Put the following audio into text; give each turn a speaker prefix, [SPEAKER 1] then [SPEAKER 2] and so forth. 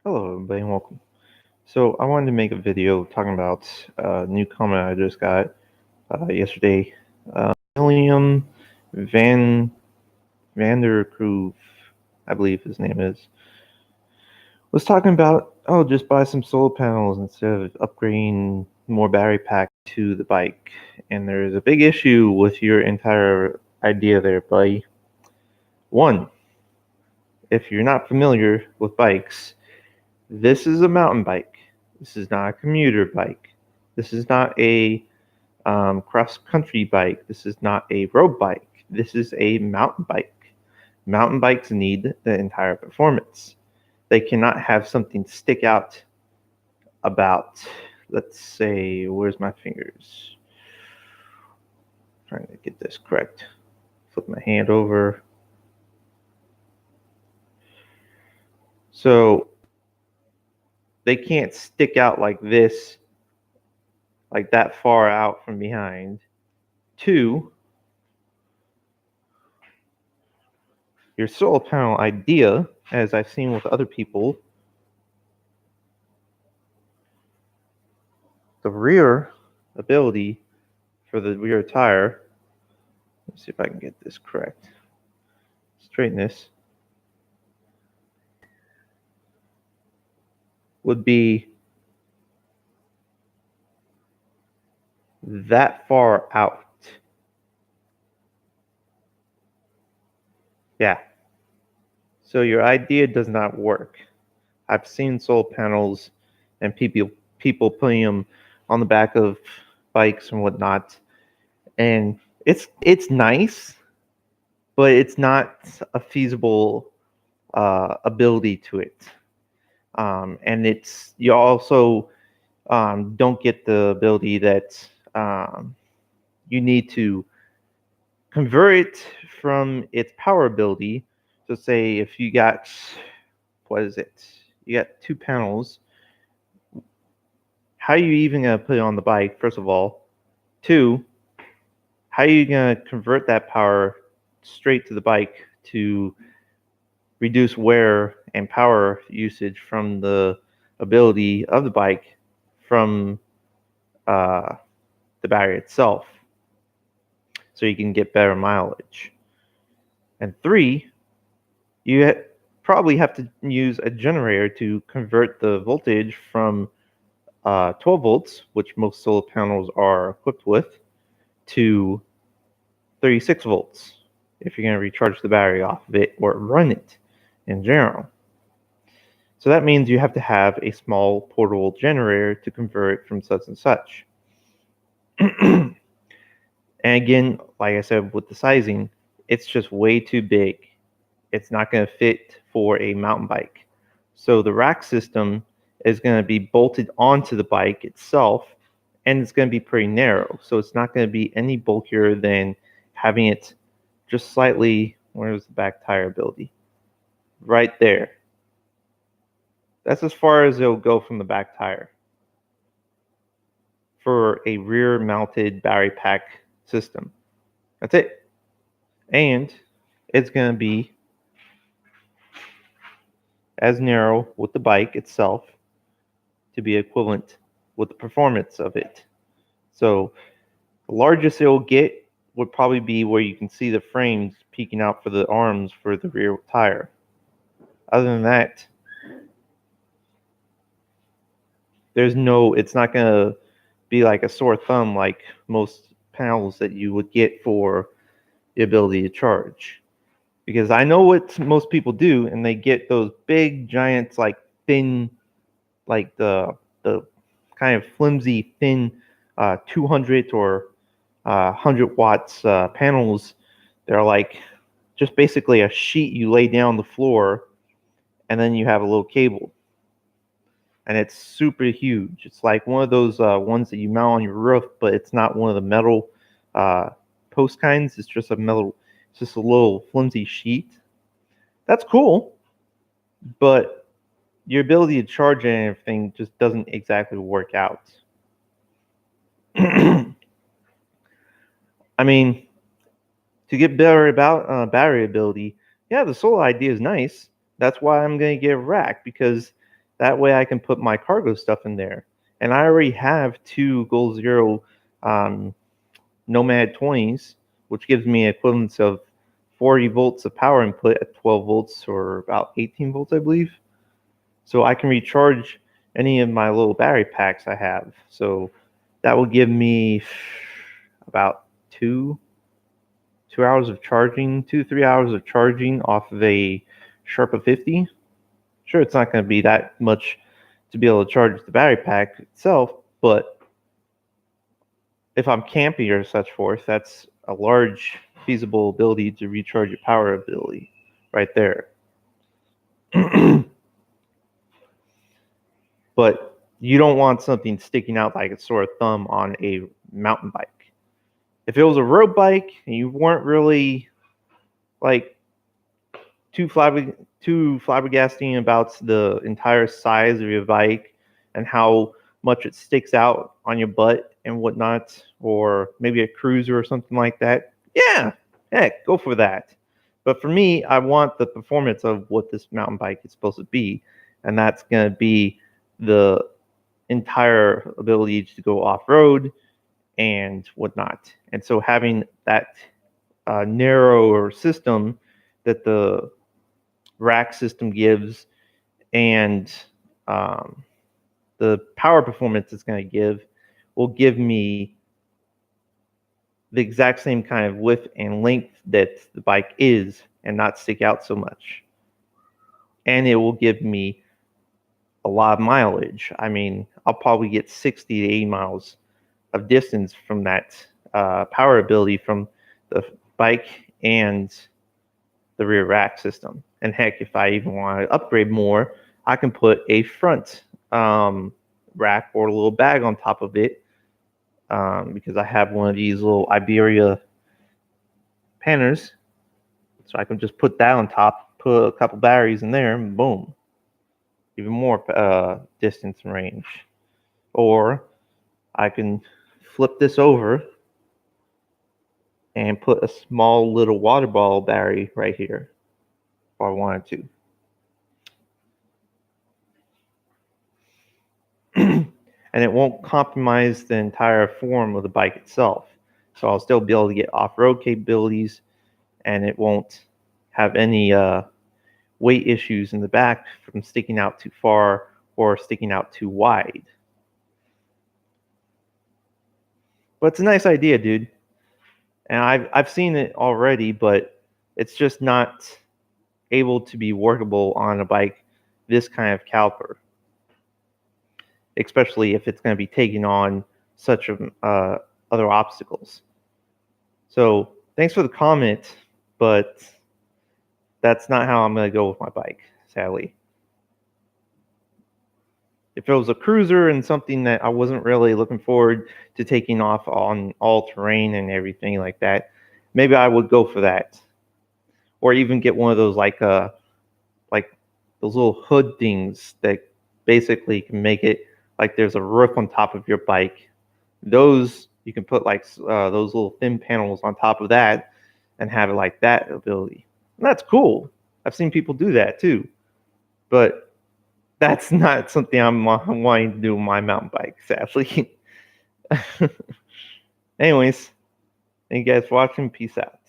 [SPEAKER 1] Hello, everybody, and welcome. So, I wanted to make a video talking about a new comment I just got yesterday. William Van Vanderkoof, I believe his name is, was talking about, just buy some solar panels instead of upgrading more battery pack to the bike. And there's a big issue with your entire idea there, buddy. One, if you're not familiar with bikes, this is a mountain bike. This is not a commuter bike. This is not a cross country bike. This is not a road bike. This is a mountain bike. Mountain bikes need the entire performance. They cannot have something stick out about, let's say, where's my fingers? Trying to get this correct. Flip my hand over. So they can't stick out like this, like that far out from behind. Two, your solar panel idea, as I've seen with other people, the rear ability for the rear tire, let's see if I can get this correct, straighten this, would be that far out. Yeah. So your idea does not work. I've seen solar panels and people putting them on the back of bikes and whatnot, and it's nice, but it's not a feasible ability to it. And it's you also don't get the ability that you need to convert it from its power ability. So say if you got, what is it? You got two panels. How are you even going to put it on the bike, first of all? Two, how are you going to convert that power straight to the bike to reduce wear and power usage from the ability of the bike from uh, the battery itself, so you can get better mileage? And three, you probably have to use a generator to convert the voltage from 12 volts, which most solar panels are equipped with, to 36 volts if you're going to recharge the battery off of it or run it in general. So that means you have to have a small portable generator to convert from such and such. And again, like I said, with the sizing, it's just way too big. It's not going to fit for a mountain bike. So the rack system is going to be bolted onto the bike itself, and it's going to be pretty narrow. So it's not going to be any bulkier than having it just slightly, where's the back tire ability? Right there. That's as far as it'll go from the back tire for a rear mounted battery pack system. That's it. And it's going to be as narrow with the bike itself to be equivalent with the performance of it. So the largest it will get would probably be where you can see the frames peeking out for the arms for the rear tire. Other than that, it's not going to be like a sore thumb like most panels that you would get for the ability to charge. Because I know what most people do, and they get those big, giants, like thin, like the kind of flimsy, thin 200 or 100 watts panels. They're like just basically a sheet you lay down the floor, and then you have a little cable, and it's super huge. It's like one of those ones that you mount on your roof, but it's not one of the metal uh, post kinds. It's just it's just a little flimsy sheet. That's cool, but your ability to charge and everything just doesn't exactly work out. I mean, to get better about battery ability, yeah, the solar idea is nice. That's why I'm going to get a rack, because That way I can put my cargo stuff in there. And I already have two Goal Zero Nomad 20s, which gives me equivalents of 40 volts of power input at 12 volts or about 18 volts, I believe. So I can recharge any of my little battery packs I have. So that will give me about 2 hours of charging, 3 hours of charging off of a Sharpa 50. Sure, it's not going to be that much to be able to charge the battery pack itself, but if I'm camping or such forth, that's a large feasible ability to recharge your power ability right there. But you don't want something sticking out like a sore thumb on a mountain bike. If it was a road bike and you weren't really like too flabbergasting about the entire size of your bike and how much it sticks out on your butt and whatnot, or maybe a cruiser or something like that, yeah, heck, go for that. But for me, I want the performance of what this mountain bike is supposed to be, and that's going to be the entire ability to go off-road and whatnot. And so having that narrower system that the rack system gives and the power performance it's going to give will give me the exact same kind of width and length that the bike is and not stick out so much. And it will give me a lot of mileage. I mean, I'll probably get 60 to 80 miles of distance from that power ability from the bike and the rear rack system. And heck, if I even want to upgrade more, I can put a front rack or a little bag on top of it because I have one of these little Iberia panners. So I can just put that on top, put a couple batteries in there, and boom, even more distance and range. Or I can flip this over and put a small little water bottle battery right here if I wanted to. And it won't compromise the entire form of the bike itself. So I'll still be able to get off-road capabilities, and it won't have any weight issues in the back from sticking out too far or sticking out too wide. But it's a nice idea, dude. And I've seen it already, but it's just not able to be workable on a bike this kind of caliper, especially if it's going to be taking on such other obstacles. So thanks for the comment, but that's not how I'm going to go with my bike, sadly. If it was a cruiser and something that I wasn't really looking forward to taking off on all terrain and everything like that, maybe I would go for that. Or even get one of those like those little hood things that basically can make it like there's a roof on top of your bike. Those you can put like those little thin panels on top of that and have it like that ability. And that's cool. I've seen people do that too. But that's not something I'm wanting to do with my mountain bike, sadly. Anyways, thank you guys for watching. Peace out.